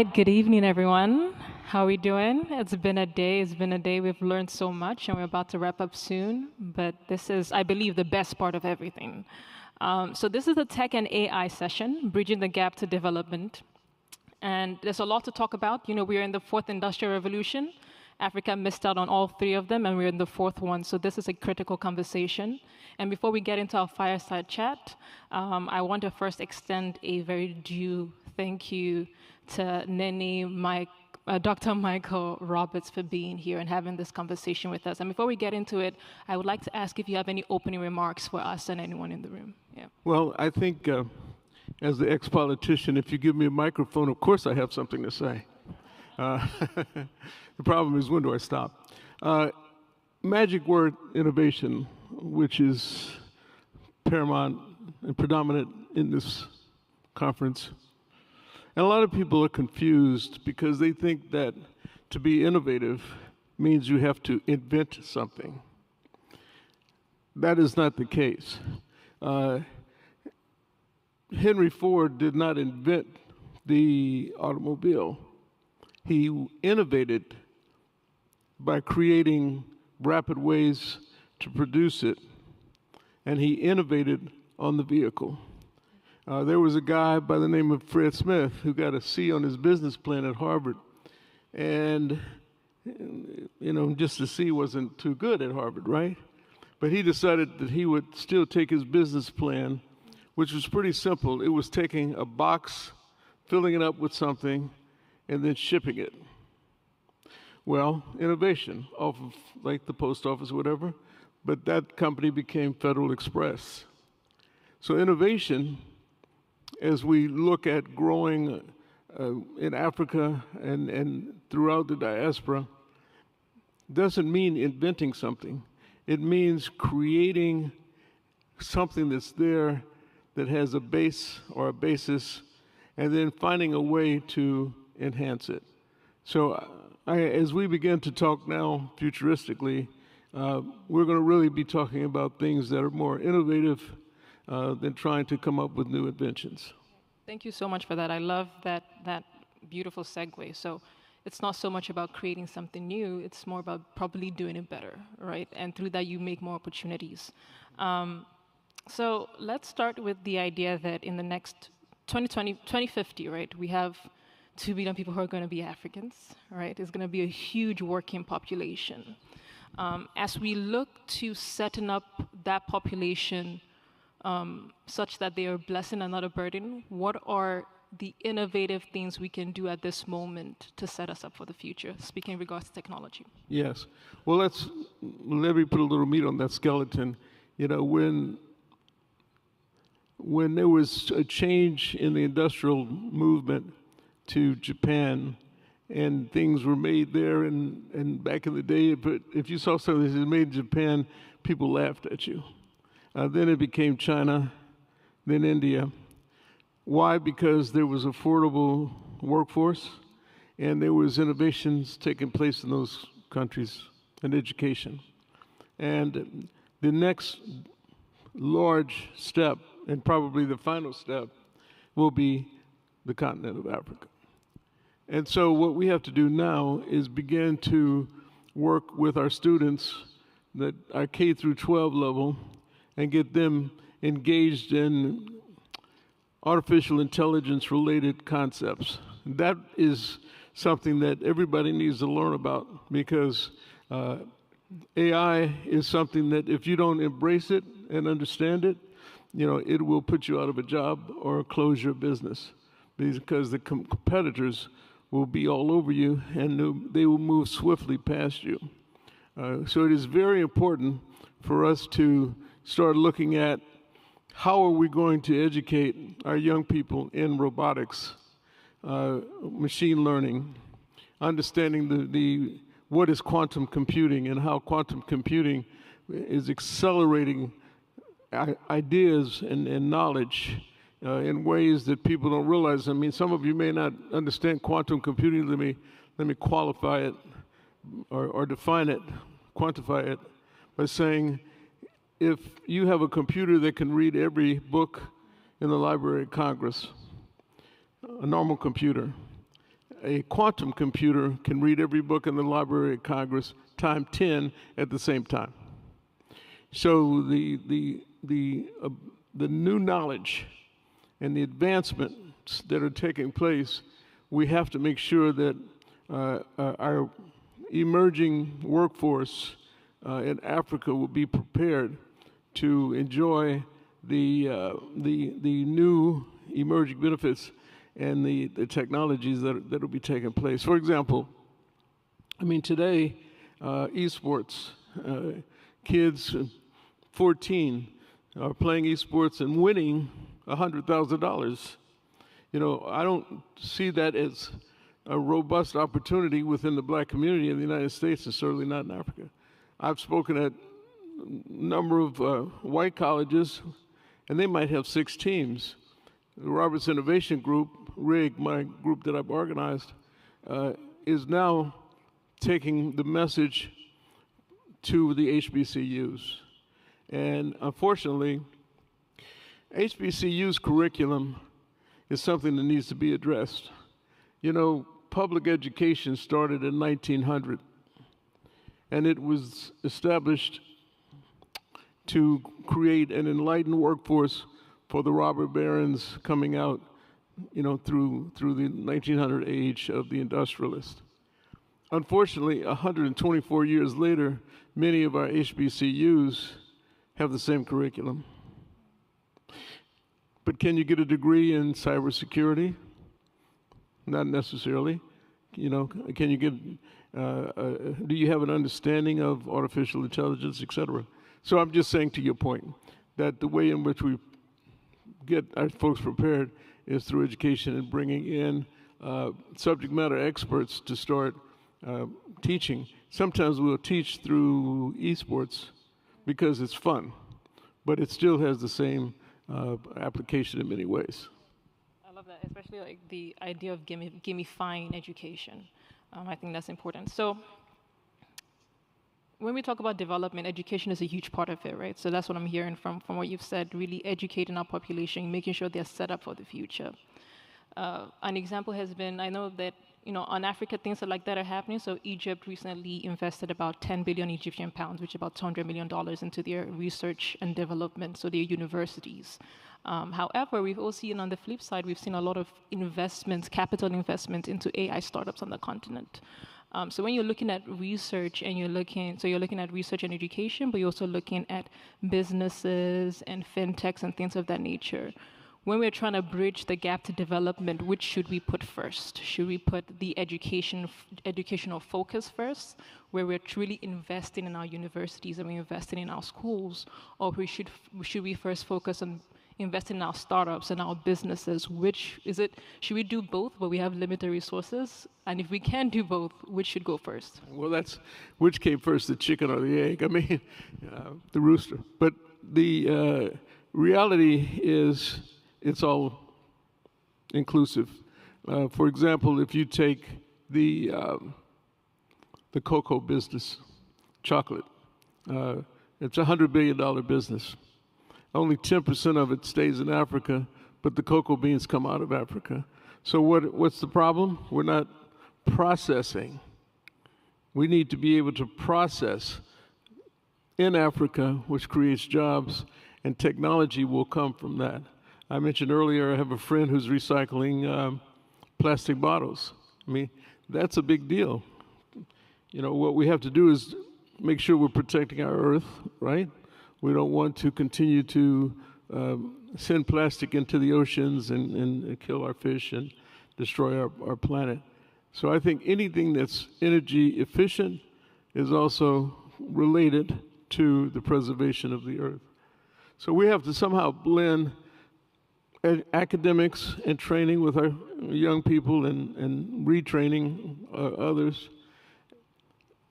right, good evening, everyone. How are we doing? It's been a day. It's been a day. We've learned so much, and we're about to wrap up soon. But this is, I believe, the best part of everything. So this is the Tech and AI session, Bridging the Gap to Development. And there's a lot to talk about. You know, we're in the fourth industrial revolution. Africa missed out on all three of them, and we're in the fourth one. So this is a critical conversation. And before we get into our fireside chat, I want to first extend a very due thank you to Dr. Michael Roberts for being here and having this conversation with us. And before we get into it, I would like to ask if you have any opening remarks for us and anyone in the room. Yeah. Well, I think as the ex-politician, if you give me a microphone, of course I have something to say. The problem is, when do I stop? Magic word innovation, which is paramount and predominant in this conference. And a lot of people are confused because they think that to be innovative means you have to invent something. That is not the case. Henry Ford did not invent the automobile. He innovated by creating rapid ways to produce it, and he innovated on the vehicle. There was a guy by the name of Fred Smith who got a C on his business plan at Harvard, and just a C wasn't too good at Harvard, right? But he decided that he would still take his business plan, which was pretty simple. It was taking a box, filling it up with something, and then shipping it. Well, innovation off of like the post office or whatever, but that company became Federal Express. So innovation, as we look at growing in Africa and throughout the diaspora, doesn't mean inventing something. It means creating something that's there that has a base or a basis, and then finding a way to enhance it. So as we begin to talk now futuristically, we're going to really be talking about things that are more innovative than trying to come up with new inventions. Thank you so much for that. I love that beautiful segue. So it's not so much about creating something new, it's more about probably doing it better, right? And through that, you make more opportunities. So let's start with the idea that in the next 2050, right, we have 2 billion people who are going to be Africans, right? It's going to be a huge working population. As we look to setting up that population such that they are a blessing and not a burden, what are the innovative things we can do at this moment to set us up for the future, speaking in regards to technology? Yes. Well, let me put a little meat on that skeleton. You know, when there was a change in the industrial movement to Japan, and things were made there, and back in the day, but if you saw something that was made in Japan, people laughed at you. Then it became China, then India. Why? Because there was affordable workforce, and there was innovations taking place in those countries in education. And the next large step, and probably the final step, will be the continent of Africa. And so what we have to do now is begin to work with our students that are K through 12 level and get them engaged in artificial intelligence related concepts. That is something that everybody needs to learn about, because AI is something that if you don't embrace it and understand it, it will put you out of a job or close your business, because the competitors will be all over you, and they will move swiftly past you. So it is very important for us to start looking at how are we going to educate our young people in robotics, machine learning, understanding what is quantum computing and how quantum computing is accelerating ideas and knowledge in ways that people don't realize. I mean, some of you may not understand quantum computing. Let me qualify it or define it, quantify it by saying, if you have a computer that can read every book in the Library of Congress, a normal computer, a quantum computer can read every book in the Library of Congress time 10 at the same time. So the new knowledge and the advancements that are taking place, we have to make sure that our emerging workforce in Africa will be prepared to enjoy the new emerging benefits and the technologies that will be taking place. For example, I mean, today, esports, kids 14 are playing esports and winning $100,000. You know, I don't see that as a robust opportunity within the black community in the United States, and certainly not in Africa. I've spoken at a number of white colleges, and they might have 6 teams. The Roberts Innovation Group, RIG, my group that I've organized, is now taking the message to the HBCUs. And unfortunately, HBCU's curriculum is something that needs to be addressed. You know, public education started in 1900, and it was established to create an enlightened workforce for the robber barons coming out, you know, through the 1900 age of the industrialist. Unfortunately, 124 years later, many of our HBCUs have the same curriculum. But can you get a degree in cybersecurity? Not necessarily. You know, can you get, do you have an understanding of artificial intelligence, et cetera? So I'm just saying to your point that the way in which we get our folks prepared is through education and bringing in subject matter experts to start teaching. Sometimes we'll teach through esports because it's fun, but it still has the same application in many ways. I love that, especially like the idea of gamifying education. I think that's important. So when we talk about development, education is a huge part of it, right? So that's what I'm hearing from what you've said, really educating our population, making sure they're set up for the future. An example has been, I know that, you know, on Africa, things like that are happening. So Egypt recently invested about 10 billion Egyptian pounds, which is about $200 million, into their research and development, so their universities. However, we've also seen on the flip side, we've seen a lot of investments, capital investment into AI startups on the continent. So when you're looking at research and you're looking at research and education, but you're also looking at businesses and fintechs and things of that nature. When we're trying to bridge the gap to development, which should we put first? Should we put the educational focus first, where we're truly investing in our universities and we're investing in our schools, or should we first focus on investing in our startups and our businesses? Which is it? Should we do both, but we have limited resources? And if we can do both, which should go first? Well, that's which came first, the chicken or the egg? I mean, the rooster. But the reality is, it's all inclusive. For example, if you take the cocoa business, chocolate, it's a $100 billion business. Only 10% of it stays in Africa, but the cocoa beans come out of Africa. So what's the problem? We're not processing. We need to be able to process in Africa, which creates jobs, and technology will come from that. I mentioned earlier, I have a friend who's recycling plastic bottles. I mean, that's a big deal. You know, what we have to do is make sure we're protecting our earth, right? We don't want to continue to send plastic into the oceans and kill our fish and destroy our planet. So I think anything that's energy efficient is also related to the preservation of the earth. So we have to somehow blend academics and training with our young people and retraining others,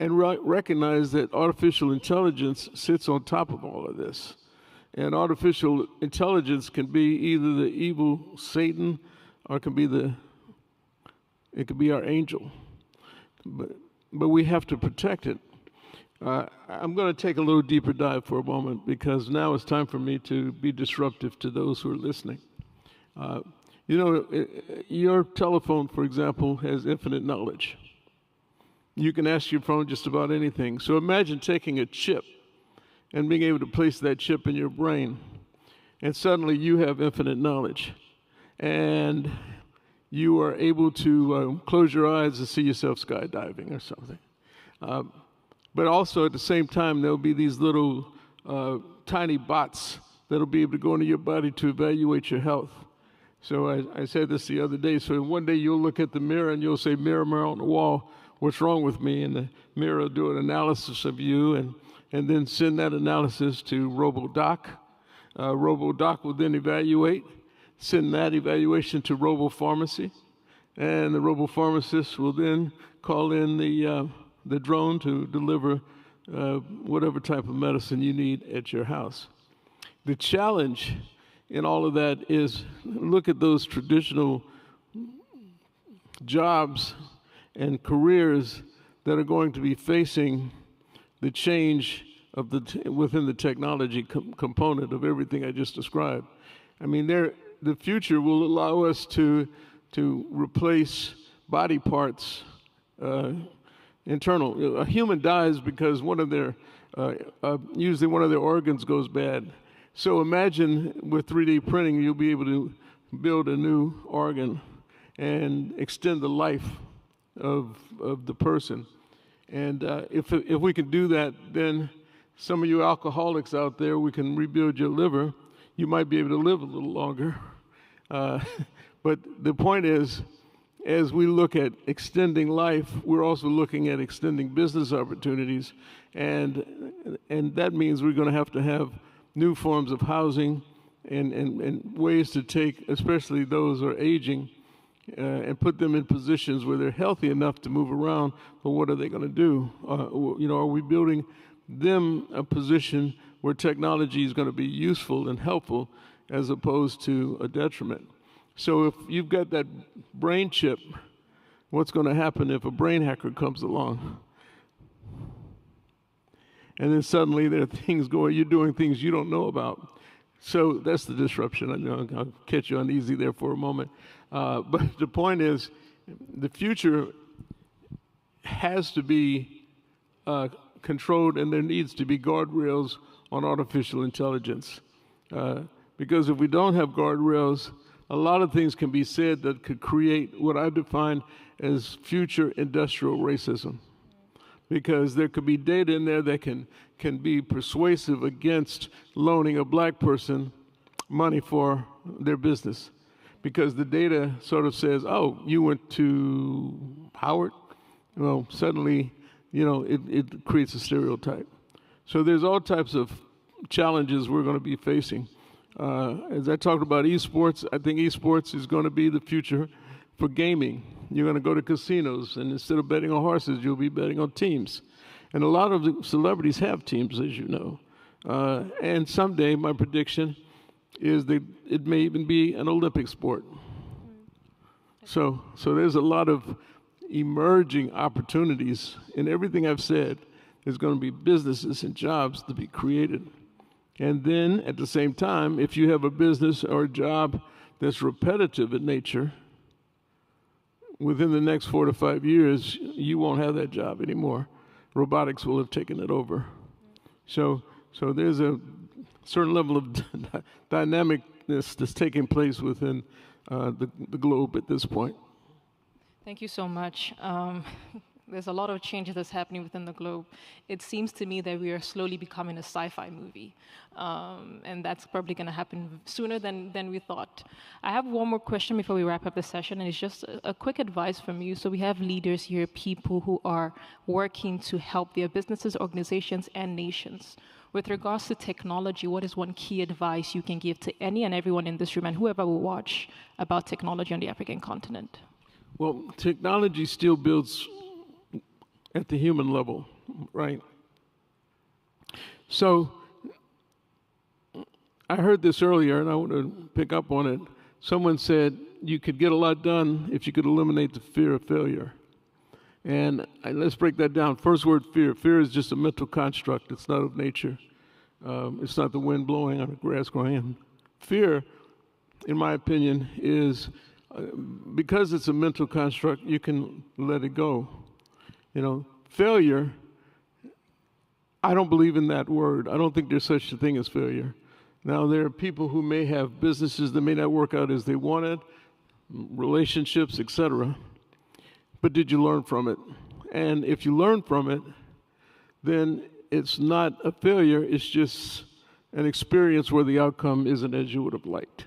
and recognize that artificial intelligence sits on top of all of this. And artificial intelligence can be either the evil Satan or it can be our angel. But we have to protect it. I'm going to take a little deeper dive for a moment, because now it's time for me to be disruptive to those who are listening. You know, your telephone, for example, has infinite knowledge. You can ask your phone just about anything. So imagine taking a chip and being able to place that chip in your brain, and suddenly you have infinite knowledge. And you are able to close your eyes and see yourself skydiving or something. But also at the same time, there'll be these little tiny bots that'll be able to go into your body to evaluate your health. So I said this the other day. So one day you'll look at the mirror and you'll say, mirror, mirror on the wall, what's wrong with me? And the mirror will do an analysis of you and then send that analysis to RoboDoc. RoboDoc will then evaluate, send that evaluation to RoboPharmacy, and the RoboPharmacist will then call in the drone to deliver whatever type of medicine you need at your house. The challenge in all of that is look at those traditional jobs and careers that are going to be facing the change of within the technology component of everything I just described. I mean, the future will allow us to replace body parts, internal. A human dies because usually one of their organs goes bad. So imagine with 3D printing, you'll be able to build a new organ and extend the life of the person. And if we can do that, then some of you alcoholics out there, we can rebuild your liver. You might be able to live a little longer. But the point is, as we look at extending life, we're also looking at extending business opportunities. And that means we're going to have new forms of housing and ways to take, especially those who are aging, and put them in positions where they're healthy enough to move around, but what are they going to do? Are we building them a position where technology is going to be useful and helpful as opposed to a detriment? So if you've got that brain chip, what's going to happen if a brain hacker comes along? And then suddenly there are things going, you're doing things you don't know about. So that's the disruption. I know I'll catch you uneasy there for a moment. But the point is, the future has to be controlled, and there needs to be guardrails on artificial intelligence. Because if we don't have guardrails, a lot of things can be said that could create what I define as future industrial racism. Because there could be data in there that can be persuasive against loaning a black person money for their business. Because the data sort of says, oh, you went to Howard? Well, suddenly, it creates a stereotype. So there's all types of challenges we're going to be facing. As I talked about esports, I think esports is going to be the future for gaming. You're going to go to casinos, and instead of betting on horses, you'll be betting on teams. And a lot of the celebrities have teams, as you know. And someday, my prediction is that it may even be an Olympic sport. So there's a lot of emerging opportunities in everything I've said. There's going to be businesses and jobs to be created. And then, at the same time, if you have a business or a job that's repetitive in nature, within the next 4 to 5 years, you won't have that job anymore. Robotics will have taken it over. So there's a certain level of dynamicness that's taking place within the globe at this point. Thank you so much. There's a lot of changes that's happening within the globe. It seems to me that we are slowly becoming a sci-fi movie. And that's probably going to happen sooner than we thought. I have one more question before we wrap up the session, and it's just a quick advice from you. So we have leaders here, people who are working to help their businesses, organizations, and nations. With regards to technology, what is one key advice you can give to any and everyone in this room and whoever will watch about technology on the African continent? Well, technology still builds at the human level, right? So I heard this earlier, and I want to pick up on it. Someone said you could get a lot done if you could eliminate the fear of failure. And let's break that down. First word, fear. Fear is just a mental construct. It's not of nature. It's not the wind blowing on the grass growing. Fear in my opinion, is because it's a mental construct, you can let it go. You know, failure, I don't believe in that word. I don't think there's such a thing as failure. Now, there are people who may have businesses that may not work out as they wanted, relationships, etc. But did you learn from it? And if you learn from it, then it's not a failure, it's just an experience where the outcome isn't as you would have liked.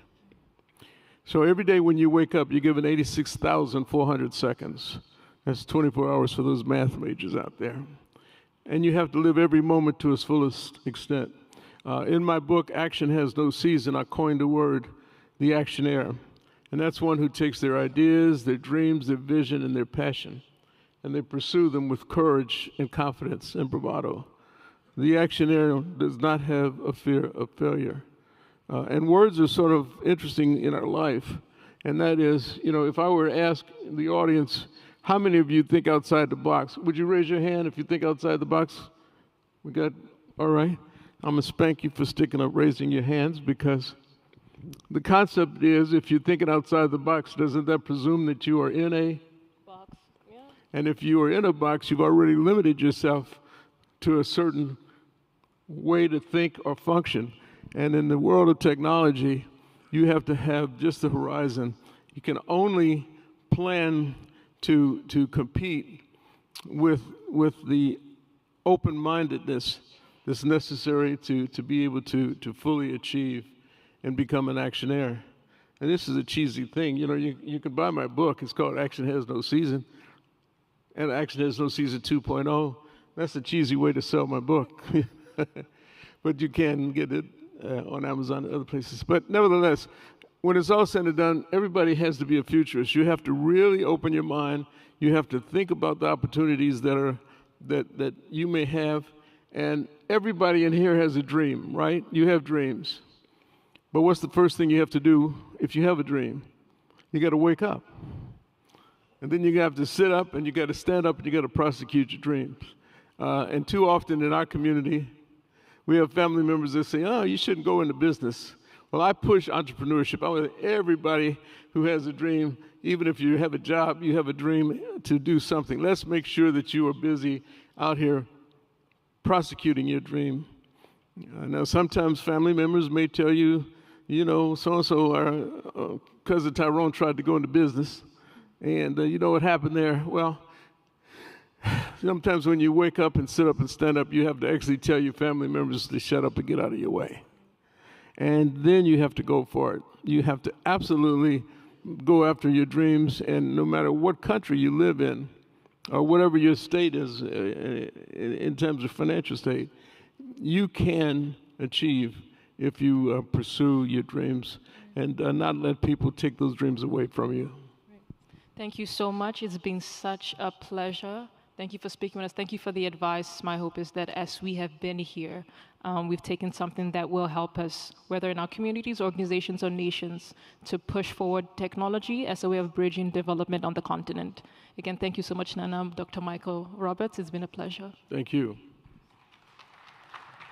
So every day when you wake up, you're given 86,400 seconds. That's 24 hours for those math majors out there. And you have to live every moment to its fullest extent. In my book, Action Has No Season, I coined the word the actionaire. And that's one who takes their ideas, their dreams, their vision, and their passion, and they pursue them with courage and confidence and bravado. The actionaire does not have a fear of failure. And words are sort of interesting in our life. And that is, you know, if I were to ask the audience, how many of you think outside the box? Would you raise your hand if you think outside the box? We got, all right. I'm going to spank you for sticking up raising your hands, because the concept is, if you're thinking outside the box, doesn't that presume that you are in a box? Yeah. And if you are in a box, you've already limited yourself to a certain way to think or function. And in the world of technology, you have to have just the horizon. You can only plan to compete with the open-mindedness that's necessary to be able to fully achieve and become an actionaire. And this is a cheesy thing. You know, you can buy my book. It's called Action Has No Season. And Action Has No Season 2.0. That's a cheesy way to sell my book. But you can get it on Amazon and other places. But nevertheless, when it's all said and done, everybody has to be a futurist. You have to really open your mind. You have to think about the opportunities that you may have. And everybody in here has a dream, right? You have dreams. But what's the first thing you have to do if you have a dream? You got to wake up. And then you have to sit up, and you got to stand up, and you got to prosecute your dreams. And too often in our community, we have family members that say, oh, you shouldn't go into business. Well, I push entrepreneurship. I want everybody who has a dream, even if you have a job, you have a dream to do something. Let's make sure that you are busy out here prosecuting your dream. Now, sometimes family members may tell you, you know, so-and-so, our cousin Tyrone tried to go into business, and you know what happened there? Well, sometimes when you wake up and sit up and stand up, you have to actually tell your family members to shut up and get out of your way. And then you have to go for it. You have to absolutely go after your dreams, and no matter what country you live in, or whatever your state is in terms of financial state, you can achieve if you pursue your dreams and not let people take those dreams away from you. Thank you so much. It's been such a pleasure. Thank you for speaking with us. Thank you for the advice. My hope is that as we have been here, we've taken something that will help us, whether in our communities, organizations, or nations, to push forward technology as a way of bridging development on the continent. Again, thank you so much, Nana, Dr. Michael Roberts. It's been a pleasure. Thank you.